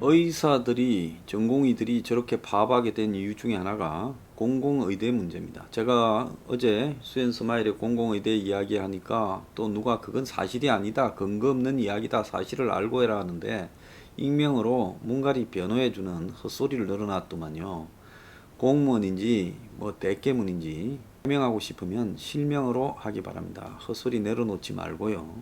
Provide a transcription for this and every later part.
의사들이, 전공의들이 저렇게 파업하게 된 이유 중에 하나가 공공의대 문제입니다. 제가 어제 수연스마일의 공공의대 이야기하니까 또 누가 그건 사실이 아니다, 근거 없는 이야기다, 사실을 알고 해라 하는데 익명으로 문갈이 변호해주는 헛소리를 늘어놨더만요. 공무원인지 뭐 대깨문인지 해명하고 싶으면 실명으로 하기 바랍니다. 헛소리 내려놓지 말고요.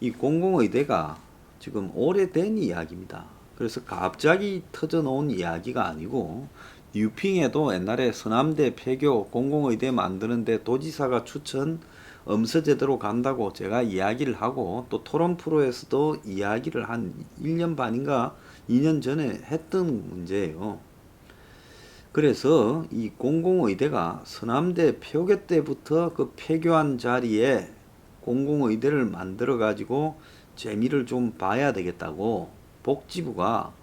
이 공공의대가 지금 오래된 이야기입니다. 그래서 갑자기 터져놓은 이야기가 아니고 뉴핑에도 옛날에 서남대 폐교 공공의대 만드는데 도지사가 추천 엄서제대로 간다고 제가 이야기를 하고 또 토론 프로에서도 이야기를 한 1년 반인가 2년 전에 했던 문제예요. 그래서 이 공공의대가 서남대 폐교 때부터 그 폐교한 자리에 공공의대를 만들어 가지고 재미를 좀 봐야 되겠다고 복지부가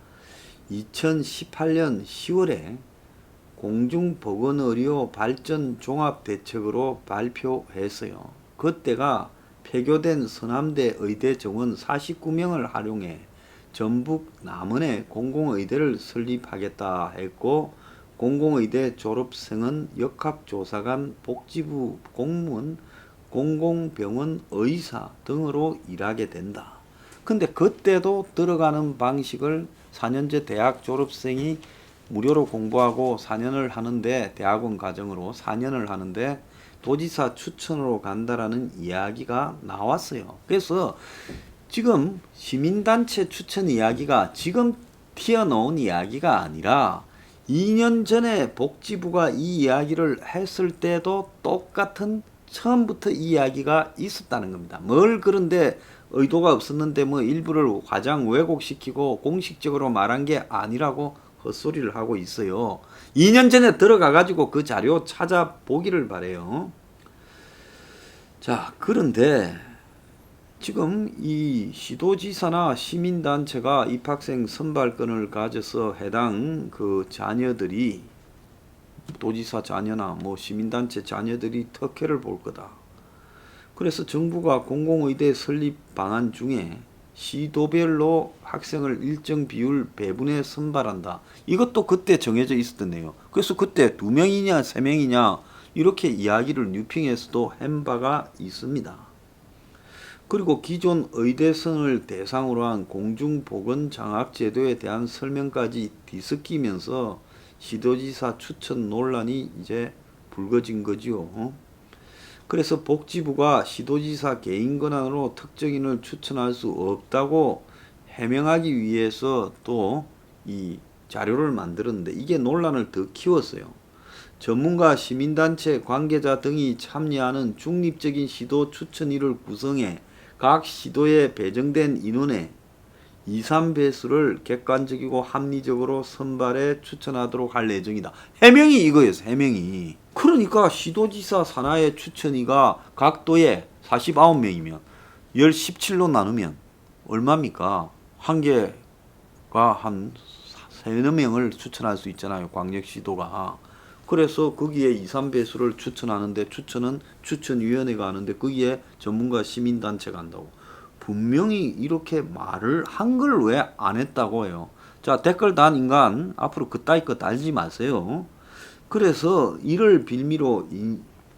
2018년 10월에 공중보건의료 발전 종합대책으로 발표했어요. 그때가 폐교된 서남대 의대 정원 49명을 활용해 전북 남원에 공공의대를 설립하겠다 했고, 공공의대 졸업생은 역학조사관, 복지부 공무원, 공공병원 의사 등으로 일하게 된다. 근데 그때도 들어가는 방식을 4년제 대학 졸업생이 무료로 공부하고 4년을 하는데, 대학원 과정으로 4년을 하는데 도지사 추천으로 간다라는 이야기가 나왔어요. 그래서 지금 시민단체 추천 이야기가 지금 튀어나온 이야기가 아니라 2년 전에 복지부가 이 이야기를 했을 때도 똑같은 처음부터 이 이야기가 있었다는 겁니다. 뭘 그런데 의도가 없었는데 뭐 일부를 과장 왜곡시키고 공식적으로 말한 게 아니라고 헛소리를 하고 있어요. 2년 전에 들어가 가지고 그 자료 찾아보기를 바래요. 자, 그런데 지금 이 시도지사나 시민단체가 입학생 선발권을 가져서 해당 그 자녀들이, 도지사 자녀나 뭐 시민단체 자녀들이 특혜를 볼 거다. 그래서 정부가 공공의대 설립 방안 중에 시도별로 학생을 일정 비율 배분해 선발한다. 이것도 그때 정해져 있었네요. 그래서 그때 2명이냐 3명이냐 이렇게 이야기를 뉴핑에서도 한 바가 있습니다. 그리고 기존 의대생을 대상으로 한 공중보건장학제도에 대한 설명까지 뒤섞이면서 시도지사 추천 논란이 이제 불거진 거지요. 그래서 복지부가 시도지사 개인 권한으로 특정인을 추천할 수 없다고 해명하기 위해서 또 이 자료를 만들었는데 이게 논란을 더 키웠어요. 전문가, 시민단체, 관계자 등이 참여하는 중립적인 시도 추천위를 구성해 각 시도에 배정된 인원의 2, 3배수를 객관적이고 합리적으로 선발해 추천하도록 할 예정이다. 해명이 이거였어. 해명이. 그러니까 시도지사 산하의 추천위가 각 도에 49명이면 17로 나누면 얼마입니까? 한 개가 한 3-4명을 추천할 수 있잖아요. 광역시도가. 그래서 거기에 2, 3배수를 추천하는데, 추천은 추천위원회가 하는데 거기에 전문가 시민단체가 한다고. 분명히 이렇게 말을 한 걸 왜 안 했다고 해요. 자, 댓글 단 인간 앞으로 그따위 거 달지 마세요. 그래서 이를 빌미로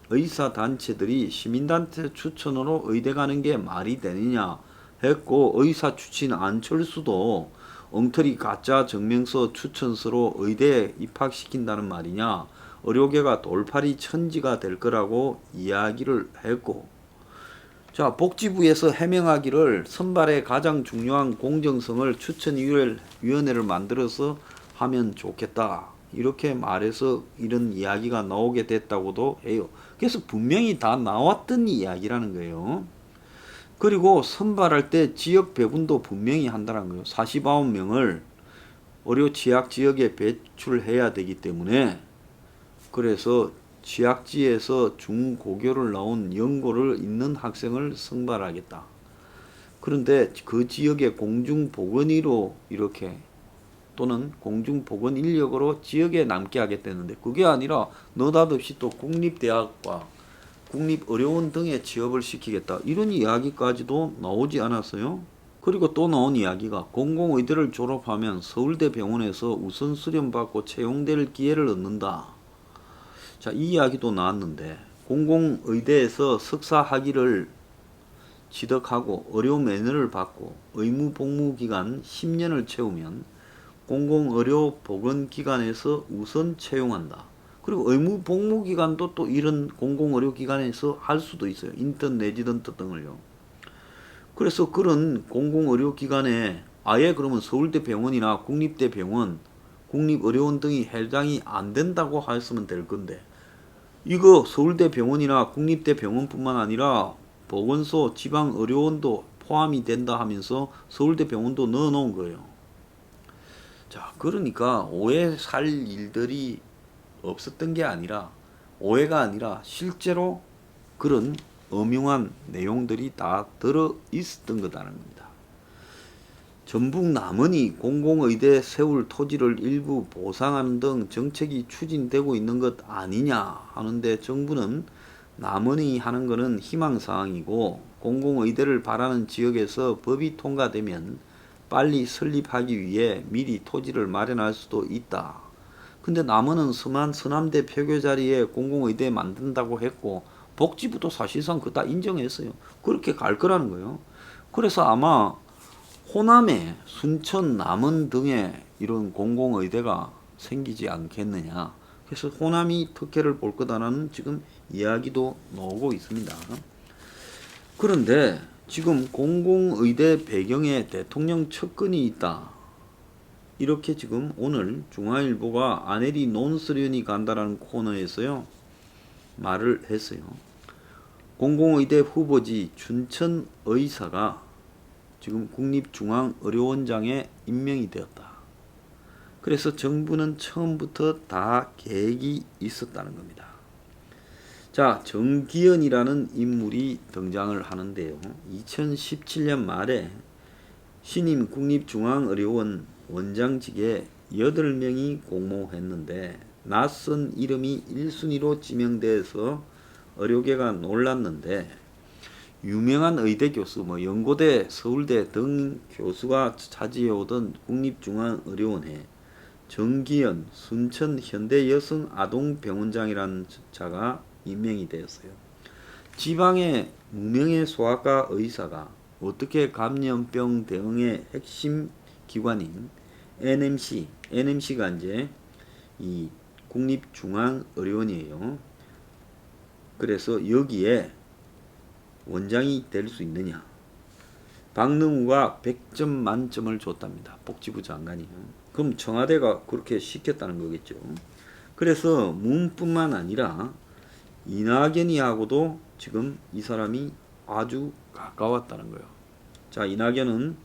의사단체들이 시민단체 추천으로 의대 가는 게 말이 되느냐 했고, 의사 출신 안철수도 엉터리 가짜 증명서 추천서로 의대에 입학시킨다는 말이냐, 의료계가 돌팔이 천지가 될 거라고 이야기를 했고, 자, 복지부에서 해명하기를 선발의 가장 중요한 공정성을 추천위원회를 만들어서 하면 좋겠다, 이렇게 말해서 이런 이야기가 나오게 됐다고도 해요. 그래서 분명히 다 나왔던 이야기라는 거예요. 그리고 선발할 때 지역 배분도 분명히 한다는 거예요. 49명을 의료 취약 지역에 배출해야 되기 때문에, 그래서 취약지에서 중고교를 나온 연고를 있는 학생을 선발하겠다. 그런데 그 지역의 공중보건의로 이렇게, 또는 공중보건인력으로 지역에 남게 하겠다는데, 그게 아니라 느닷없이 또 국립대학과 국립의료원 등에 취업을 시키겠다, 이런 이야기까지도 나오지 않았어요. 그리고 또 나온 이야기가 공공의대를 졸업하면 서울대 병원에서 우선 수련받고 채용될 기회를 얻는다. 자, 이 이야기도 나왔는데 공공의대에서 석사 학위를 취득하고 의료 면허를 받고 의무 복무 기간 10년을 채우면 공공의료보건기관에서 우선 채용한다. 그리고 의무 복무 기간도 또 이런 공공의료기관에서 할 수도 있어요. 인턴 레지던트 등을요. 그래서 그런 공공의료기관에 아예 그러면 서울대 병원이나 국립대 병원, 국립의료원 등이 해당이 안 된다고 했으면 될 건데, 이거 서울대 병원이나 국립대 병원뿐만 아니라 보건소, 지방의료원도 포함이 된다 하면서 서울대 병원도 넣어 놓은 거예요. 자, 그러니까 오해 살 일들이 없었던 게 아니라, 오해가 아니라 실제로 그런 엄중한 내용들이 다 들어 있었던 거다는 겁니다. 전북 남원이 공공의대 세울 토지를 일부 보상하는 등 정책이 추진되고 있는 것 아니냐 하는데, 정부는 남원이 하는 것은 희망사항이고 공공의대를 바라는 지역에서 법이 통과되면 빨리 설립하기 위해 미리 토지를 마련할 수도 있다. 근데 남원은 서남대 폐교 자리에 공공의대 만든다고 했고 복지부도 사실상 그거 다 인정했어요. 그렇게 갈 거라는 거예요. 그래서 아마 호남에 순천, 남원 등에 이런 공공의대가 생기지 않겠느냐. 그래서 호남이 특혜를 볼 거다라는 지금 이야기도 나오고 있습니다. 그런데 지금 공공의대 배경에 대통령 측근이 있다. 이렇게 지금 오늘 중앙일보가 아내리 논설위원이 간다라는 코너에서요 말을 했어요. 공공의대 후보지 춘천 의사가 지금 국립중앙의료원장에 임명이 되었다. 그래서 정부는 처음부터 다 계획이 있었다는 겁니다. 자, 정기현이라는 인물이 등장을 하는데요. 2017년 말에 신임 국립중앙의료원 원장직에 8명이 공모했는데 낯선 이름이 1순위로 지명돼서 의료계가 놀랐는데, 유명한 의대 교수, 연고대, 서울대 등 교수가 차지해오던 국립중앙의료원에 정기현 순천 현대여성아동병원장이라는 자가 임명이 되었어요. 지방의 무명의 소아과 의사가 어떻게 감염병 대응의 핵심 기관인 NMC가 이제 이 국립중앙의료원이에요. 그래서 여기에 원장이 될 수 있느냐. 박능우가 100점 만점을 줬답니다. 복지부 장관이요. 그럼 청와대가 그렇게 시켰다는 거겠죠. 그래서 문뿐만 아니라 이낙연이하고도 지금 이 사람이 아주 가까웠다는 거예요. 자, 이낙연은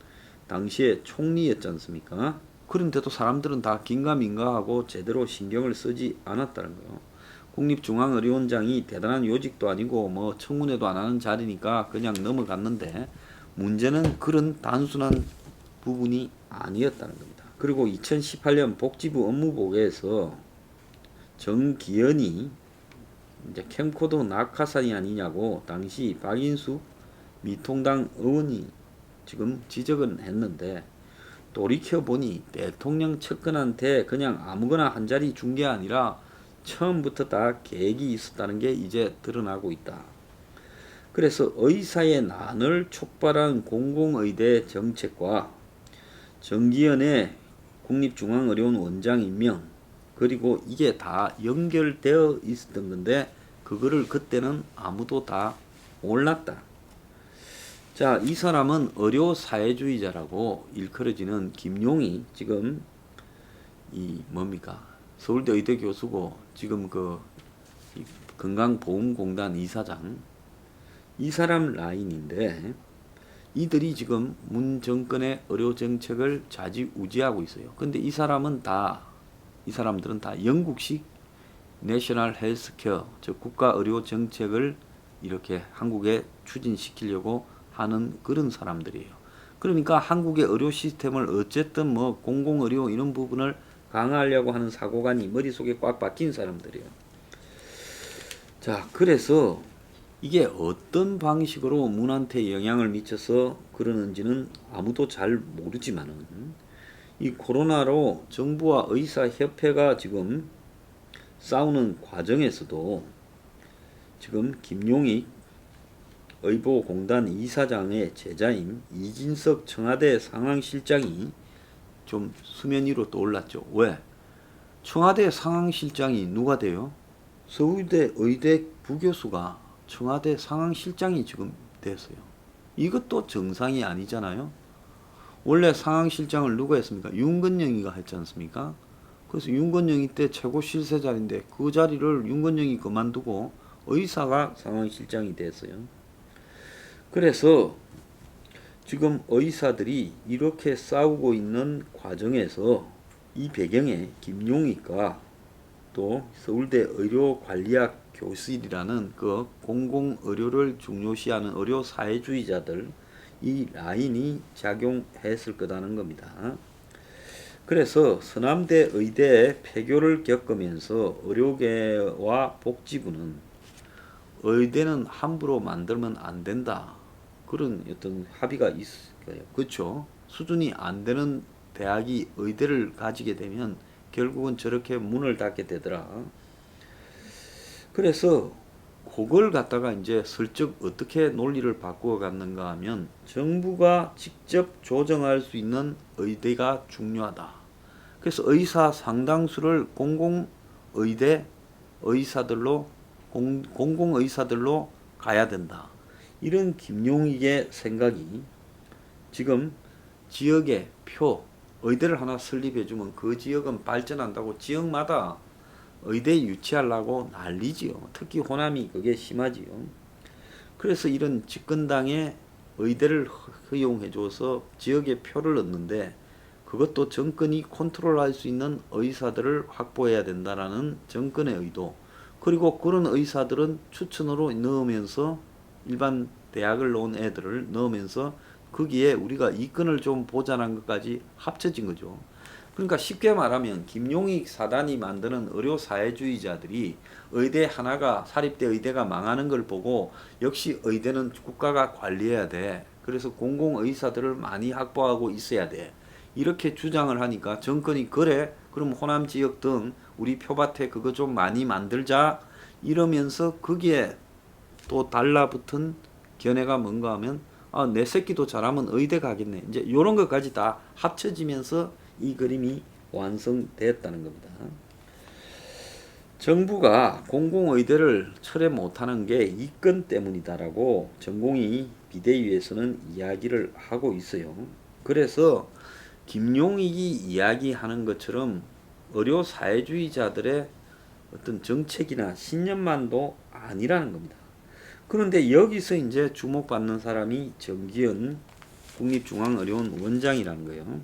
당시에 총리였지 않습니까? 그런데도 사람들은 다 긴가민가하고 제대로 신경을 쓰지 않았다는 거예요. 국립중앙의료원장이 대단한 요직도 아니고 청문회도 안 하는 자리니까 그냥 넘어갔는데, 문제는 그런 단순한 부분이 아니었다는 겁니다. 그리고 2018년 복지부 업무보고에서 정기현이 이제 캠코더 낙하산이 아니냐고 당시 박인수 미통당 의원이 지금 지적은 했는데, 돌이켜보니 대통령 측근한테 그냥 아무거나 한 자리 준 게 아니라 처음부터 다 계획이 있었다는 게 이제 드러나고 있다. 그래서 의사의 난을 촉발한 공공의대 정책과 정기현의 국립중앙의료원 원장 임명, 그리고 이게 다 연결되어 있었던 건데 그거를 그때는 아무도 다 몰랐다. 자, 이 사람은 의료사회주의자라고 일컬어지는 김용이 지금 서울대 의대 교수고 지금 건강보험공단 이사장, 이 사람 라인인데 이들이 지금 문 정권의 의료정책을 좌지우지하고 있어요. 근데 이 사람들은 다 영국식 내셔널 헬스케어, 즉 국가의료정책을 이렇게 한국에 추진시키려고 하는 그런 사람들이에요. 그러니까 한국의 의료 시스템을 어쨌든 공공의료 이런 부분을 강화하려고 하는 사고관이 머릿속에 꽉 박힌 사람들이에요. 자, 그래서 이게 어떤 방식으로 문한테 영향을 미쳐서 그러는지는 아무도 잘 모르지만은 이 코로나로 정부와 의사협회가 지금 싸우는 과정에서도 지금 김용익 의보공단 이사장의 제자인 이진석 청와대 상황실장이 좀 수면 위로 떠올랐죠. 왜? 청와대 상황실장이 누가 돼요? 서울대 의대 부교수가 청와대 상황실장이 지금 됐어요. 이것도 정상이 아니잖아요. 원래 상황실장을 누가 했습니까? 윤건영이가 했지 않습니까? 그래서 윤건영이 때 최고 실세 자리인데 그 자리를 윤건영이 그만두고 의사가 상황실장이 됐어요. 그래서 지금 의사들이 이렇게 싸우고 있는 과정에서 이 배경에 김용익과 또 서울대 의료관리학 교실이라는 그 공공의료를 중요시하는 의료 사회주의자들 이 라인이 작용했을 거라는 겁니다. 그래서 서남대 의대 폐교를 겪으면서 의료계와 복지부는 의대는 함부로 만들면 안 된다. 그런 어떤 합의가 있을 거예요. 그렇죠? 수준이 안 되는 대학이 의대를 가지게 되면 결국은 저렇게 문을 닫게 되더라. 그래서 그걸 갖다가 이제 슬쩍 어떻게 논리를 바꾸어 갔는가 하면 정부가 직접 조정할 수 있는 의대가 중요하다. 그래서 의사 상당수를 공공의대 의사들로 공공의사들로 가야 된다. 이런 김용익의 생각이 지금 지역의 의대를 하나 설립해주면 그 지역은 발전한다고 지역마다 의대 유치하려고 난리지요. 특히 호남이 그게 심하지요. 그래서 이런 집권당에 의대를 허용해줘서 지역의 표를 얻는데 그것도 정권이 컨트롤할 수 있는 의사들을 확보해야 된다라는 정권의 의도. 그리고 그런 의사들은 추천으로 넣으면서 일반 대학을 나온 애들을 넣으면서 거기에 우리가 이권을 좀 보장한 것까지 합쳐진 거죠. 그러니까 쉽게 말하면 김용익 사단이 만드는 의료 사회주의자들이 의대 하나가 사립대 의대가 망하는 걸 보고 역시 의대는 국가가 관리해야 돼. 그래서 공공의사들을 많이 확보하고 있어야 돼. 이렇게 주장을 하니까 정권이 그래? 그럼 호남 지역 등 우리 표밭에 그거 좀 많이 만들자. 이러면서 거기에 또 달라붙은 견해가 뭔가 하면 내 새끼도 잘하면 의대 가겠네. 이제 이런 것까지 다 합쳐지면서 이 그림이 완성됐다는 겁니다. 정부가 공공의대를 철회 못하는 게 이권 때문이다라고 전공의 비대위에서는 이야기를 하고 있어요. 그래서 김용익이 이야기하는 것처럼 의료 사회주의자들의 어떤 정책이나 신념만도 아니라는 겁니다. 그런데 여기서 이제 주목받는 사람이 정기현 국립중앙의료원 원장이라는 거예요.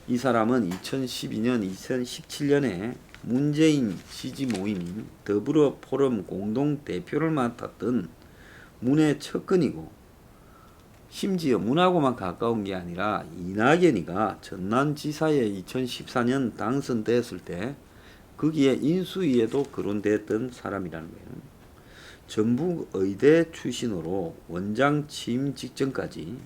이 사람은 2012년, 2017년에 문재인 지지 모임 더불어 포럼 공동 대표를 맡았던 문의 측근이고 심지어 문하고만 가까운 게 아니라 이낙연이가 전남지사에 2014년 당선됐을 때 거기에 인수위에도 거론됐던 사람이라는 거예요. 전북 의대 출신으로 원장 취임 직전까지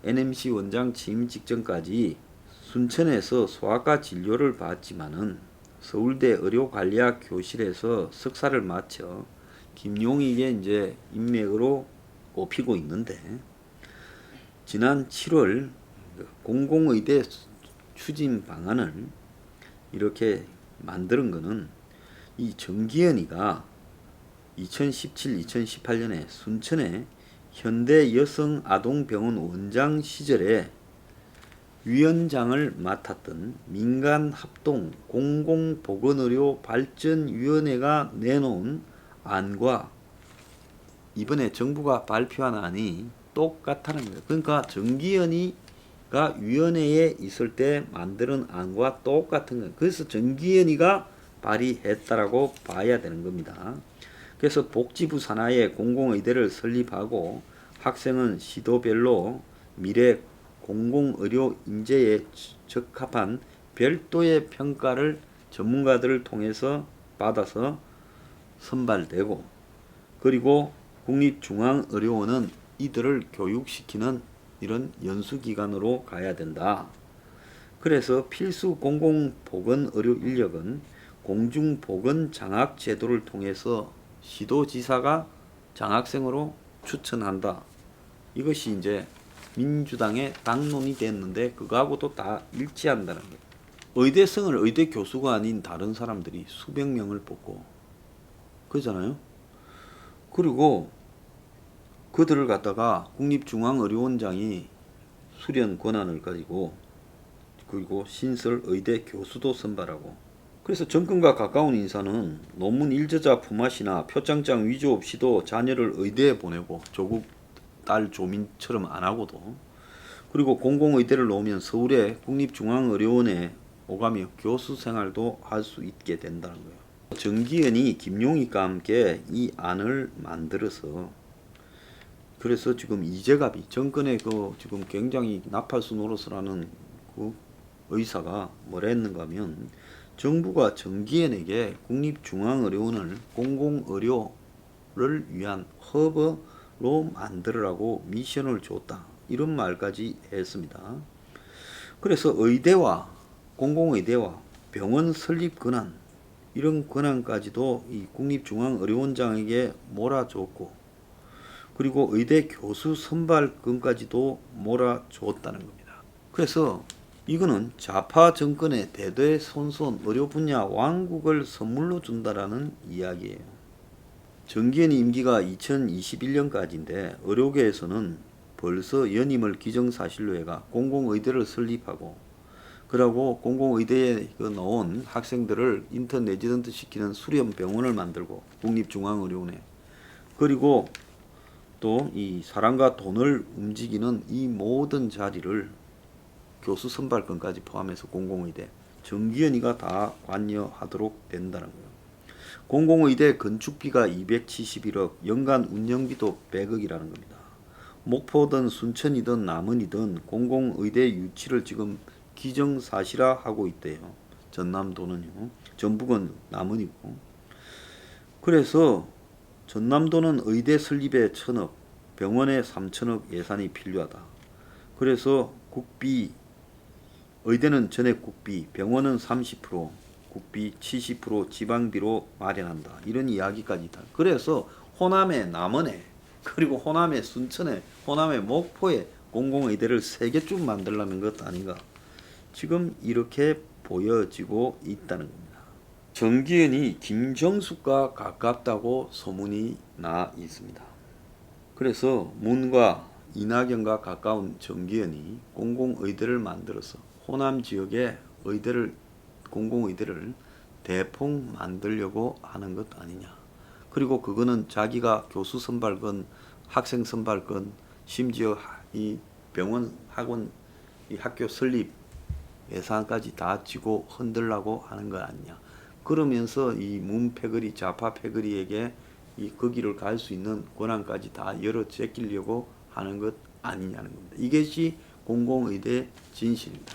NMC 원장 취임 직전까지 순천에서 소아과 진료를 받지만은 서울대 의료관리학 교실에서 석사를 마쳐 김용익의 이제 인맥으로 꼽히고 있는데 지난 7월 공공의대 추진 방안을 이렇게 만드는 거는 이 정기현이가 2017, 2018년에 순천에 현대여성아동병원 원장 시절에 위원장을 맡았던 민간합동 공공보건의료발전위원회가 내놓은 안과 이번에 정부가 발표한 안이 똑같다는 거예요. 그러니까 정기현이가 위원회에 있을 때 만드는 안과 똑같은 거예요. 그래서 정기현이가 발의했다라고 봐야 되는 겁니다. 그래서 복지부 산하에 공공의대를 설립하고 학생은 시도별로 미래 공공의료 인재에 적합한 별도의 평가를 전문가들을 통해서 받아서 선발되고 그리고 국립중앙의료원은 이들을 교육시키는 이런 연수기관으로 가야 된다. 그래서 필수 공공보건의료 인력은 공중보건장학제도를 통해서 시도지사가 장학생으로 추천한다. 이것이 이제 민주당의 당론이 됐는데 그거하고도 다 일치한다는 거예요. 의대생을 의대 교수가 아닌 다른 사람들이 수백 명을 뽑고 그러잖아요. 그리고 그들을 갖다가 국립중앙의료원장이 수련 권한을 가지고 그리고 신설 의대 교수도 선발하고 그래서 정권과 가까운 인사는 논문 일저자 품앗이나 표창장 위조 없이도 자녀를 의대에 보내고 조국 딸 조민처럼 안 하고도 그리고 공공의대를 놓으면 서울의 국립중앙의료원에 오가며 교수 생활도 할 수 있게 된다는 거예요. 정기현이 김용익과 함께 이 안을 만들어서 그래서 지금 이재갑이 정권의 지금 굉장히 나팔수 노릇을 하는 그 의사가 뭐라 했는가 하면 정부가 정기현에게 국립중앙의료원을 공공의료를 위한 허브로 만들으라고 미션을 줬다. 이런 말까지 했습니다. 그래서 의대와 공공의대와 병원 설립 권한 이런 권한까지도 이 국립중앙의료원장에게 몰아줬고 그리고 의대 교수 선발권까지도 몰아줬다는 겁니다. 그래서 이거는 좌파 정권의 대대손손 의료 분야 왕국을 선물로 준다라는 이야기예요. 정기현이 임기가 2021년까지인데 의료계에서는 벌써 연임을 기정사실로 해가 공공의대를 설립하고 그러고 공공의대에 넣은 학생들을 인턴 레지던트 시키는 수련병원을 만들고 국립중앙의료원에 그리고 또 이 사람과 돈을 움직이는 이 모든 자리를 교수 선발권까지 포함해서 공공의대 정기현이가 다 관여하도록 된다는 거예요. 공공의대 건축비가 271억, 연간 운영비도 100억이라는 겁니다. 목포든 순천이든 남원이든 공공의대 유치를 지금 기정사실화하고 있대요. 전남도는요. 전북은 남원이고. 그래서 전남도는 의대 설립에 1,000억, 병원에 3,000억 예산이 필요하다. 그래서 국비 의대는 전액 국비, 병원은 30%, 국비 70% 지방비로 마련한다. 이런 이야기까지 있다. 그래서 호남의 남원에 그리고 호남의 순천에 호남의 목포에 공공의대를 3개쯤 만들려는 것 아닌가. 지금 이렇게 보여지고 있다는 겁니다. 정기현이 김정숙과 가깝다고 소문이 나 있습니다. 그래서 문과 이낙연과 가까운 정기현이 공공의대를 만들어서 호남 지역에 공공의대를 대폭 만들려고 하는 것 아니냐. 그리고 그거는 자기가 교수 선발권, 학생 선발권, 심지어 이 병원, 학원, 이 학교 설립 예산까지 다 쥐고 흔들라고 하는 거 아니냐. 그러면서 이 문패거리, 좌파 패거리에게 그 길을 갈 수 있는 권한까지 다 열어 제끼려고 하는 것 아니냐는 겁니다. 이것이 공공의대 진실입니다.